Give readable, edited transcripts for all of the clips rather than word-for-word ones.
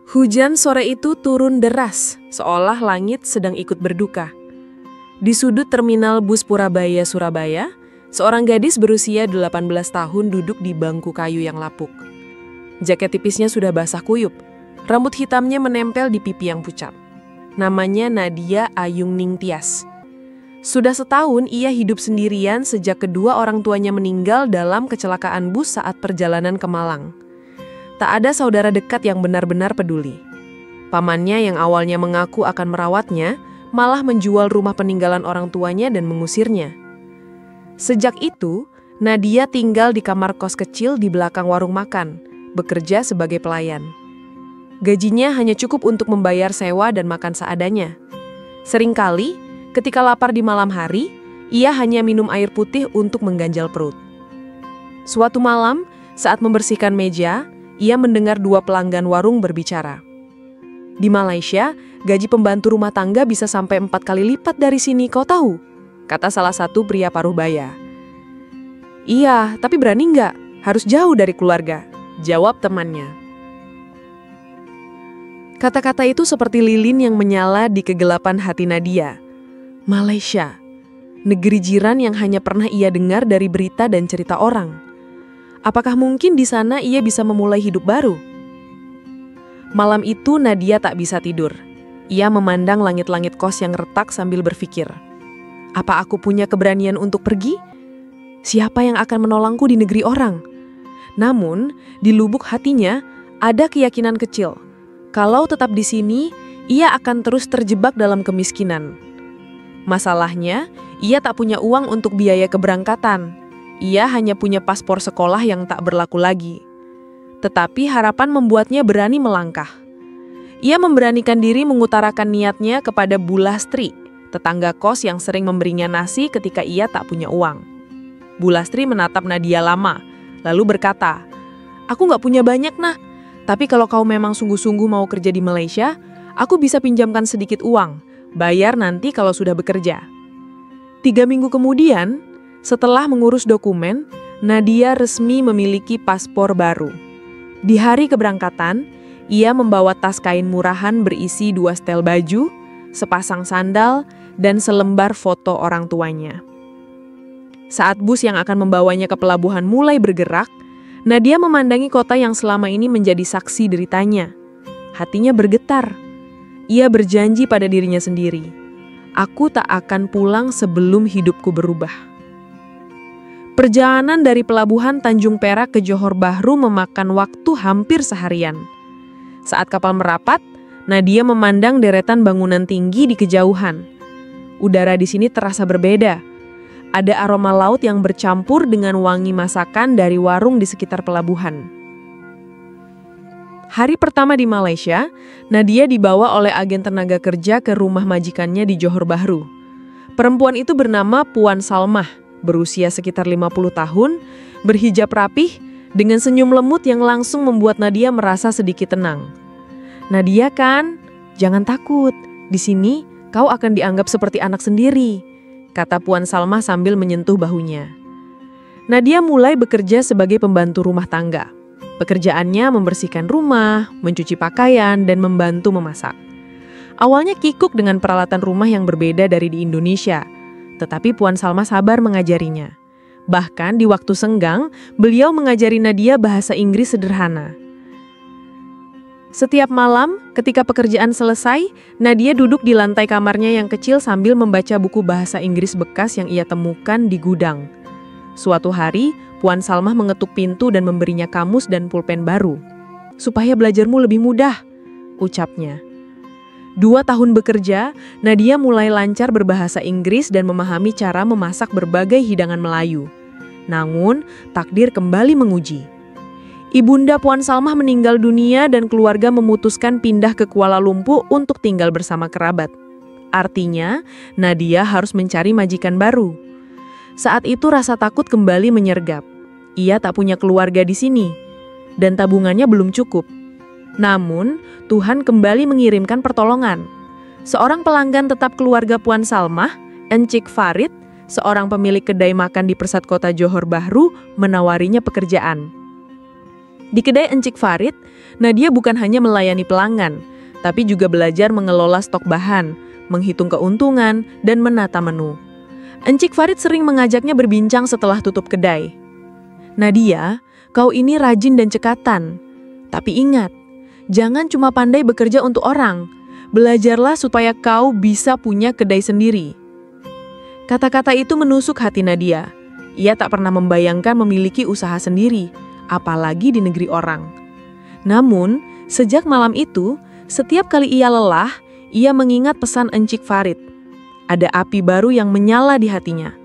Hujan sore itu turun deras, seolah langit sedang ikut berduka. Di sudut terminal bus Purabaya, Surabaya, seorang gadis berusia 18 tahun duduk di bangku kayu yang lapuk. Jaket tipisnya sudah basah kuyup, rambut hitamnya menempel di pipi yang pucat. Namanya Nadia Ayung Ningtyas. Sudah setahun ia hidup sendirian sejak kedua orang tuanya meninggal dalam kecelakaan bus saat perjalanan ke Malang. Tak ada saudara dekat yang benar-benar peduli. Pamannya yang awalnya mengaku akan merawatnya, malah menjual rumah peninggalan orang tuanya dan mengusirnya. Sejak itu, Nadia tinggal di kamar kos kecil di belakang warung makan, bekerja sebagai pelayan. Gajinya hanya cukup untuk membayar sewa dan makan seadanya. Seringkali, ketika lapar di malam hari, ia hanya minum air putih untuk mengganjal perut. Suatu malam, saat membersihkan meja, ia mendengar dua pelanggan warung berbicara. Di Malaysia, gaji pembantu rumah tangga bisa sampai 4 kali lipat dari sini, kau tahu? Kata salah satu pria paruh baya. Iya, tapi berani nggak? Harus jauh dari keluarga, jawab temannya. Kata-kata itu seperti lilin yang menyala di kegelapan hati Nadia. Malaysia, negeri jiran yang hanya pernah ia dengar dari berita dan cerita orang. Apakah mungkin di sana ia bisa memulai hidup baru? Malam itu Nadia tak bisa tidur. Ia memandang langit-langit kos yang retak sambil berpikir, apa aku punya keberanian untuk pergi? Siapa yang akan menolongku di negeri orang? Namun, di lubuk hatinya ada keyakinan kecil. Kalau tetap di sini, ia akan terus terjebak dalam kemiskinan. Masalahnya, ia tak punya uang untuk biaya keberangkatan. Ia hanya punya paspor sekolah yang tak berlaku lagi. Tetapi harapan membuatnya berani melangkah. Ia memberanikan diri mengutarakan niatnya kepada Bu Lastri, tetangga kos yang sering memberinya nasi ketika ia tak punya uang. Bu Lastri menatap Nadia lama, lalu berkata, "Aku nggak punya banyak, nah. Tapi kalau kau memang sungguh-sungguh mau kerja di Malaysia, aku bisa pinjamkan sedikit uang, bayar nanti kalau sudah bekerja." 3 minggu kemudian, setelah mengurus dokumen, Nadia resmi memiliki paspor baru. Di hari keberangkatan, ia membawa tas kain murahan berisi 2 setel baju, sepasang sandal, dan selembar foto orang tuanya. Saat bus yang akan membawanya ke pelabuhan mulai bergerak, Nadia memandangi kota yang selama ini menjadi saksi deritanya. Hatinya bergetar. Ia berjanji pada dirinya sendiri, "Aku tak akan pulang sebelum hidupku berubah." Perjalanan dari pelabuhan Tanjung Perak ke Johor Bahru memakan waktu hampir seharian. Saat kapal merapat, Nadia memandang deretan bangunan tinggi di kejauhan. Udara di sini terasa berbeda. Ada aroma laut yang bercampur dengan wangi masakan dari warung di sekitar pelabuhan. Hari pertama di Malaysia, Nadia dibawa oleh agen tenaga kerja ke rumah majikannya di Johor Bahru. Perempuan itu bernama Puan Salmah, berusia sekitar 50 tahun, berhijab rapih, dengan senyum lemut yang langsung membuat Nadia merasa sedikit tenang. "Nadia kan? Jangan takut, di sini kau akan dianggap seperti anak sendiri," kata Puan Salmah sambil menyentuh bahunya. Nadia mulai bekerja sebagai pembantu rumah tangga. Pekerjaannya membersihkan rumah, mencuci pakaian, dan membantu memasak. Awalnya kikuk dengan peralatan rumah yang berbeda dari di Indonesia, tetapi Puan Salmah sabar mengajarinya. Bahkan di waktu senggang, beliau mengajari Nadia bahasa Inggris sederhana. Setiap malam, ketika pekerjaan selesai, Nadia duduk di lantai kamarnya yang kecil sambil membaca buku bahasa Inggris bekas yang ia temukan di gudang. Suatu hari, Puan Salmah mengetuk pintu dan memberinya kamus dan pulpen baru. "Supaya belajarmu lebih mudah," ucapnya. 2 tahun bekerja, Nadia mulai lancar berbahasa Inggris dan memahami cara memasak berbagai hidangan Melayu. Namun, takdir kembali menguji. Ibunda Puan Salmah meninggal dunia dan keluarga memutuskan pindah ke Kuala Lumpur untuk tinggal bersama kerabat. Artinya, Nadia harus mencari majikan baru. Saat itu rasa takut kembali menyergap. Ia tak punya keluarga di sini, dan tabungannya belum cukup. Namun, Tuhan kembali mengirimkan pertolongan. Seorang pelanggan tetap keluarga Puan Salmah, Encik Farid, seorang pemilik kedai makan di Persat Kota Johor Bahru, menawarinya pekerjaan. Di kedai Encik Farid, Nadia bukan hanya melayani pelanggan, tapi juga belajar mengelola stok bahan, menghitung keuntungan, dan menata menu. Encik Farid sering mengajaknya berbincang setelah tutup kedai. "Nadia, kau ini rajin dan cekatan. Tapi ingat, jangan cuma pandai bekerja untuk orang. Belajarlah supaya kau bisa punya kedai sendiri." Kata-kata itu menusuk hati Nadia. Ia tak pernah membayangkan memiliki usaha sendiri, apalagi di negeri orang. Namun, sejak malam itu, setiap kali ia lelah, ia mengingat pesan Encik Farid. Ada api baru yang menyala di hatinya.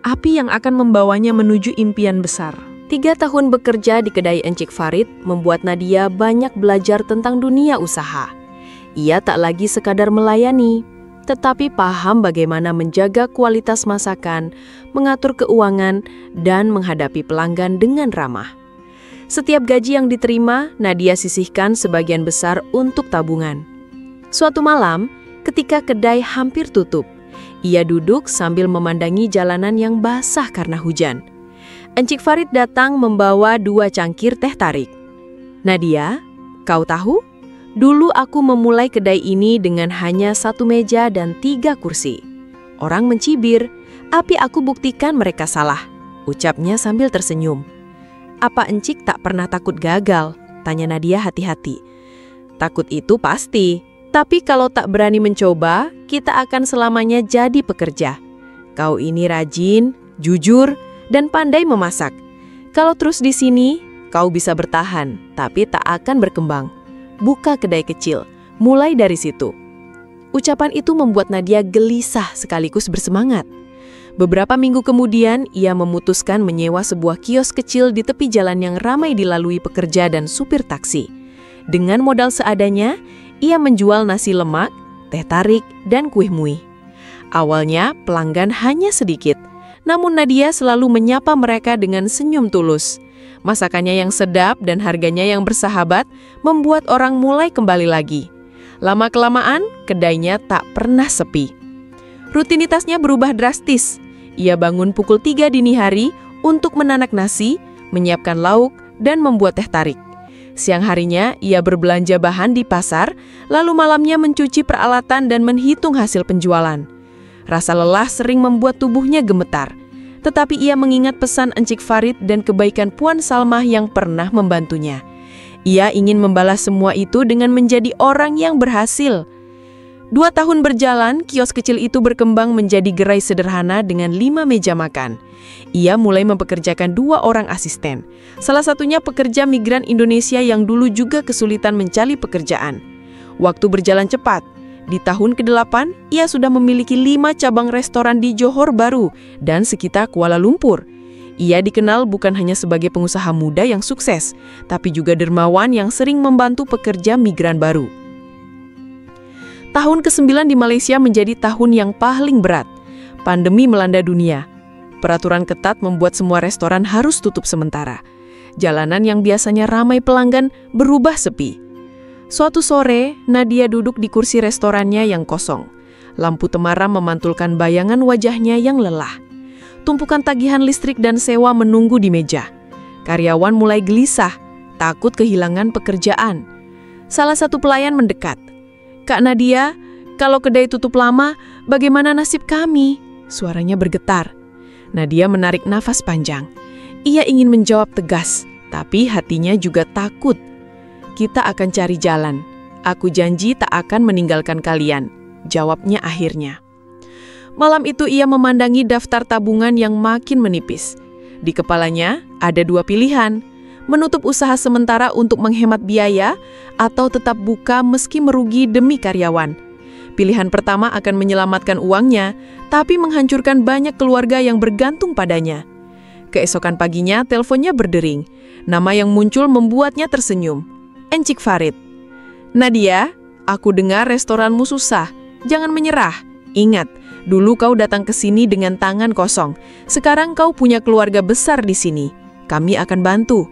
Api yang akan membawanya menuju impian besar. 3 tahun bekerja di kedai Encik Farid membuat Nadia banyak belajar tentang dunia usaha. Ia tak lagi sekadar melayani, tetapi paham bagaimana menjaga kualitas masakan, mengatur keuangan, dan menghadapi pelanggan dengan ramah. Setiap gaji yang diterima, Nadia sisihkan sebagian besar untuk tabungan. Suatu malam, ketika kedai hampir tutup, ia duduk sambil memandangi jalanan yang basah karena hujan. Encik Farid datang membawa 2 cangkir teh tarik. "Nadia, kau tahu? Dulu aku memulai kedai ini dengan hanya 1 meja dan 3 kursi. Orang mencibir, tapi aku buktikan mereka salah," ucapnya sambil tersenyum. "Apa Encik tak pernah takut gagal?" tanya Nadia hati-hati. "Takut itu pasti, tapi kalau tak berani mencoba, kita akan selamanya jadi pekerja. Kau ini rajin, jujur, dan pandai memasak. Kalau terus di sini, kau bisa bertahan, tapi tak akan berkembang. Buka kedai kecil, mulai dari situ." Ucapan itu membuat Nadia gelisah sekaligus bersemangat. Beberapa minggu kemudian, ia memutuskan menyewa sebuah kios kecil di tepi jalan yang ramai dilalui pekerja dan supir taksi. Dengan modal seadanya, ia menjual nasi lemak, teh tarik, dan kuih muih. Awalnya, pelanggan hanya sedikit, namun Nadia selalu menyapa mereka dengan senyum tulus. Masakannya yang sedap dan harganya yang bersahabat membuat orang mulai kembali lagi. Lama-kelamaan, kedainya tak pernah sepi. Rutinitasnya berubah drastis. Ia bangun pukul 3 dini hari untuk menanak nasi, menyiapkan lauk, dan membuat teh tarik. Siang harinya, ia berbelanja bahan di pasar, lalu malamnya mencuci peralatan dan menghitung hasil penjualan. Rasa lelah sering membuat tubuhnya gemetar. Tetapi ia mengingat pesan Encik Farid dan kebaikan Puan Salmah yang pernah membantunya. Ia ingin membalas semua itu dengan menjadi orang yang berhasil. 2 tahun berjalan, kios kecil itu berkembang menjadi gerai sederhana dengan 5 meja makan. Ia mulai mempekerjakan 2 orang asisten. Salah satunya pekerja migran Indonesia yang dulu juga kesulitan mencari pekerjaan. Waktu berjalan cepat. Di tahun ke-8, ia sudah memiliki 5 cabang restoran di Johor Bahru dan sekitar Kuala Lumpur. Ia dikenal bukan hanya sebagai pengusaha muda yang sukses, tapi juga dermawan yang sering membantu pekerja migran baru. Tahun ke-9 di Malaysia menjadi tahun yang paling berat. Pandemi melanda dunia. Peraturan ketat membuat semua restoran harus tutup sementara. Jalanan yang biasanya ramai pelanggan berubah sepi. Suatu sore, Nadia duduk di kursi restorannya yang kosong. Lampu temaram memantulkan bayangan wajahnya yang lelah. Tumpukan tagihan listrik dan sewa menunggu di meja. Karyawan mulai gelisah, takut kehilangan pekerjaan. Salah satu pelayan mendekat. "Kak Nadia, kalau kedai tutup lama, bagaimana nasib kami?" Suaranya bergetar. Nadia menarik nafas panjang. Ia ingin menjawab tegas, tapi hatinya juga takut. "Kita akan cari jalan. Aku janji tak akan meninggalkan kalian," jawabnya akhirnya. Malam itu ia memandangi daftar tabungan yang makin menipis. Di kepalanya ada 2 pilihan, menutup usaha sementara untuk menghemat biaya atau tetap buka meski merugi demi karyawan. Pilihan pertama akan menyelamatkan uangnya, tapi menghancurkan banyak keluarga yang bergantung padanya. Keesokan paginya teleponnya berdering. Nama yang muncul membuatnya tersenyum. Encik Farid. "Nadia, aku dengar restoranmu susah. Jangan menyerah. Ingat, dulu kau datang ke sini dengan tangan kosong. Sekarang kau punya keluarga besar di sini. Kami akan bantu."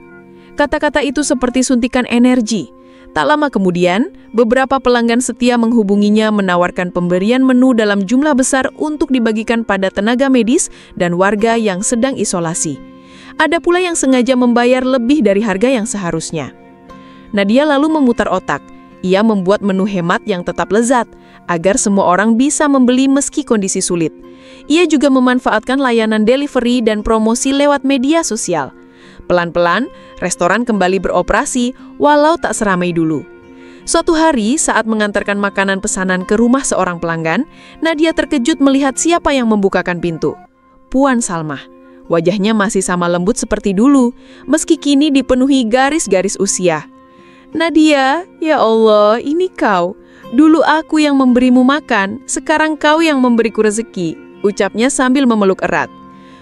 Kata-kata itu seperti suntikan energi. Tak lama kemudian, beberapa pelanggan setia menghubunginya menawarkan pemberian menu dalam jumlah besar untuk dibagikan pada tenaga medis dan warga yang sedang isolasi. Ada pula yang sengaja membayar lebih dari harga yang seharusnya. Nadia lalu memutar otak. Ia membuat menu hemat yang tetap lezat, agar semua orang bisa membeli meski kondisi sulit. Ia juga memanfaatkan layanan delivery dan promosi lewat media sosial. Pelan-pelan, restoran kembali beroperasi, walau tak seramai dulu. Suatu hari, saat mengantarkan makanan pesanan ke rumah seorang pelanggan, Nadia terkejut melihat siapa yang membukakan pintu. Puan Salmah. Wajahnya masih sama lembut seperti dulu, meski kini dipenuhi garis-garis usia. "Nadia, ya Allah, ini kau. Dulu aku yang memberimu makan, sekarang kau yang memberiku rezeki," ucapnya sambil memeluk erat.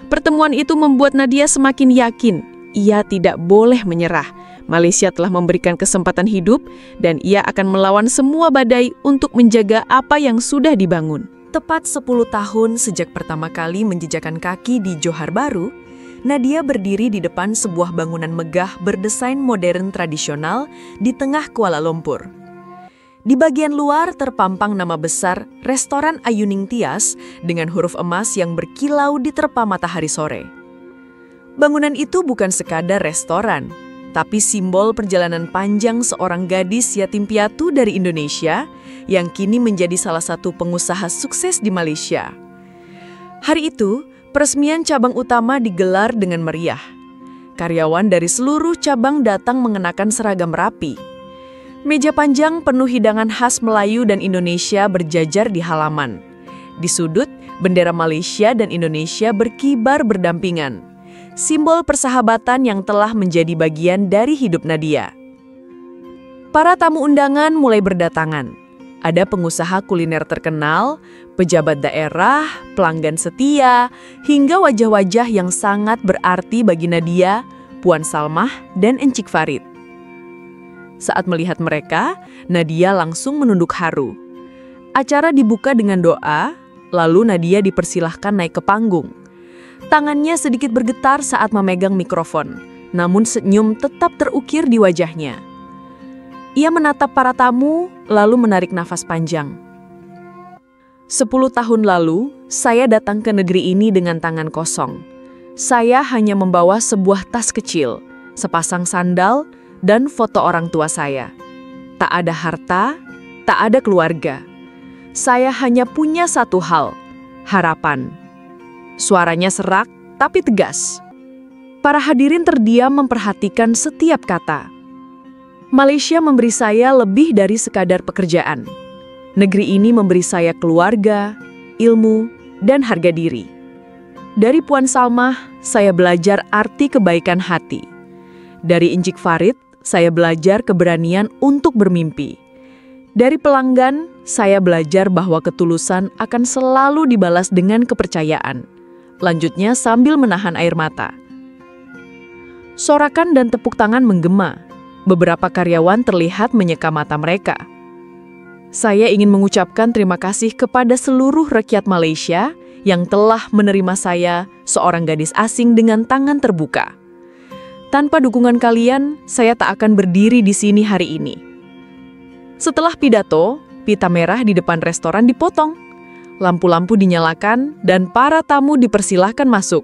Pertemuan itu membuat Nadia semakin yakin, ia tidak boleh menyerah. Malaysia telah memberikan kesempatan hidup, dan ia akan melawan semua badai untuk menjaga apa yang sudah dibangun. Tepat 10 tahun sejak pertama kali menjejakkan kaki di Johor Bahru, Nadia berdiri di depan sebuah bangunan megah berdesain modern tradisional di tengah Kuala Lumpur. Di bagian luar terpampang nama besar Restoran Ayuning Tias dengan huruf emas yang berkilau diterpa matahari sore. Bangunan itu bukan sekadar restoran, tapi simbol perjalanan panjang seorang gadis yatim piatu dari Indonesia yang kini menjadi salah satu pengusaha sukses di Malaysia. Hari itu, peresmian cabang utama digelar dengan meriah. Karyawan dari seluruh cabang datang mengenakan seragam rapi. Meja panjang penuh hidangan khas Melayu dan Indonesia berjajar di halaman. Di sudut, bendera Malaysia dan Indonesia berkibar berdampingan. Simbol persahabatan yang telah menjadi bagian dari hidup Nadia. Para tamu undangan mulai berdatangan. Ada pengusaha kuliner terkenal, pejabat daerah, pelanggan setia, hingga wajah-wajah yang sangat berarti bagi Nadia, Puan Salmah, dan Encik Farid. Saat melihat mereka, Nadia langsung menunduk haru. Acara dibuka dengan doa, lalu Nadia dipersilahkan naik ke panggung. Tangannya sedikit bergetar saat memegang mikrofon, namun senyum tetap terukir di wajahnya. Ia menatap para tamu, lalu menarik nafas panjang. 10 tahun lalu, saya datang ke negeri ini dengan tangan kosong. Saya hanya membawa sebuah tas kecil, sepasang sandal, dan foto orang tua saya. Tak ada harta, tak ada keluarga. Saya hanya punya satu hal, harapan. Suaranya serak, tapi tegas. Para hadirin terdiam memperhatikan setiap kata. Malaysia memberi saya lebih dari sekadar pekerjaan. Negeri ini memberi saya keluarga, ilmu, dan harga diri. Dari Puan Salmah, saya belajar arti kebaikan hati. Dari Encik Farid, saya belajar keberanian untuk bermimpi. Dari pelanggan, saya belajar bahwa ketulusan akan selalu dibalas dengan kepercayaan. Lanjutnya sambil menahan air mata. Sorakan dan tepuk tangan menggema. Beberapa karyawan terlihat menyeka mata mereka. Saya ingin mengucapkan terima kasih kepada seluruh rakyat Malaysia yang telah menerima saya, seorang gadis asing dengan tangan terbuka. Tanpa dukungan kalian, saya tak akan berdiri di sini hari ini. Setelah pidato, pita merah di depan restoran dipotong. Lampu-lampu dinyalakan dan para tamu dipersilahkan masuk.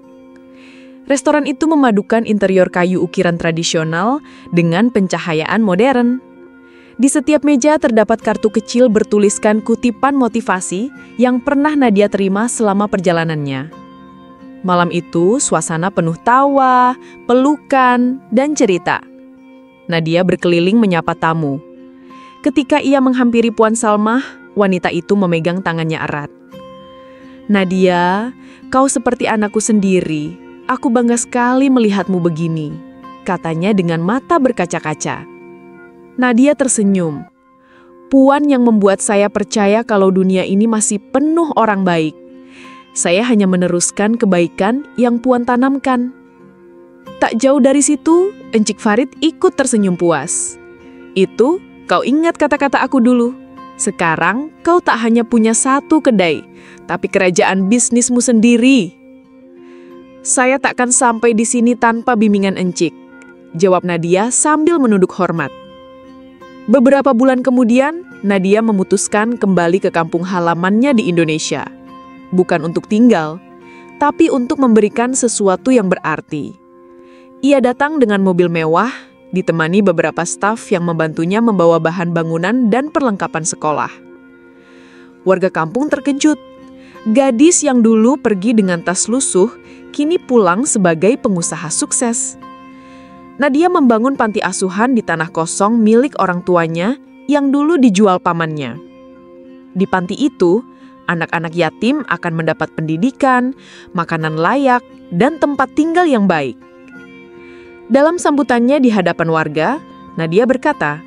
Restoran itu memadukan interior kayu ukiran tradisional dengan pencahayaan modern. Di setiap meja terdapat kartu kecil bertuliskan kutipan motivasi yang pernah Nadia terima selama perjalanannya. Malam itu, suasana penuh tawa, pelukan, dan cerita. Nadia berkeliling menyapa tamu. Ketika ia menghampiri Puan Salmah, wanita itu memegang tangannya erat. "Nadia, kau seperti anakku sendiri. Aku bangga sekali melihatmu begini," katanya dengan mata berkaca-kaca. Nadia tersenyum. "Puan yang membuat saya percaya kalau dunia ini masih penuh orang baik. Saya hanya meneruskan kebaikan yang Puan tanamkan." Tak jauh dari situ, Encik Farid ikut tersenyum puas. "Itu, kau ingat kata-kata aku dulu. Sekarang kau tak hanya punya satu kedai, tapi kerajaan bisnismu sendiri." "Saya takkan sampai di sini tanpa bimbingan Encik," jawab Nadia sambil menunduk hormat. Beberapa bulan kemudian, Nadia memutuskan kembali ke kampung halamannya di Indonesia. Bukan untuk tinggal, tapi untuk memberikan sesuatu yang berarti. Ia datang dengan mobil mewah, ditemani beberapa staf yang membantunya membawa bahan bangunan dan perlengkapan sekolah. Warga kampung terkejut. Gadis yang dulu pergi dengan tas lusuh, kini pulang sebagai pengusaha sukses. Nadia membangun panti asuhan di tanah kosong milik orang tuanya yang dulu dijual pamannya. Di panti itu, anak-anak yatim akan mendapat pendidikan, makanan layak, dan tempat tinggal yang baik. Dalam sambutannya di hadapan warga, Nadia berkata,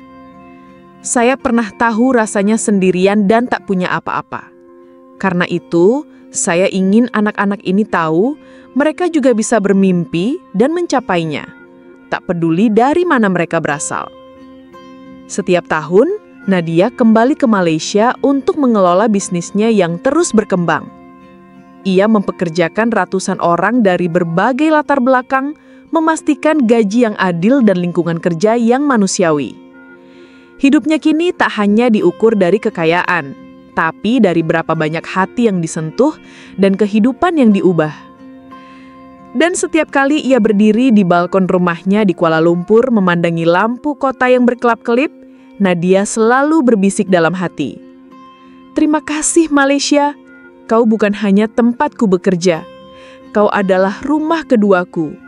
"Saya pernah tahu rasanya sendirian dan tak punya apa-apa. Karena itu, saya ingin anak-anak ini tahu mereka juga bisa bermimpi dan mencapainya, tak peduli dari mana mereka berasal." Setiap tahun, Nadia kembali ke Malaysia untuk mengelola bisnisnya yang terus berkembang. Ia mempekerjakan ratusan orang dari berbagai latar belakang, memastikan gaji yang adil dan lingkungan kerja yang manusiawi. Hidupnya kini tak hanya diukur dari kekayaan, tapi dari berapa banyak hati yang disentuh dan kehidupan yang diubah. Dan setiap kali ia berdiri di balkon rumahnya di Kuala Lumpur memandangi lampu kota yang berkelap-kelip, Nadia selalu berbisik dalam hati, "Terima kasih Malaysia, kau bukan hanya tempatku bekerja, kau adalah rumah keduaku."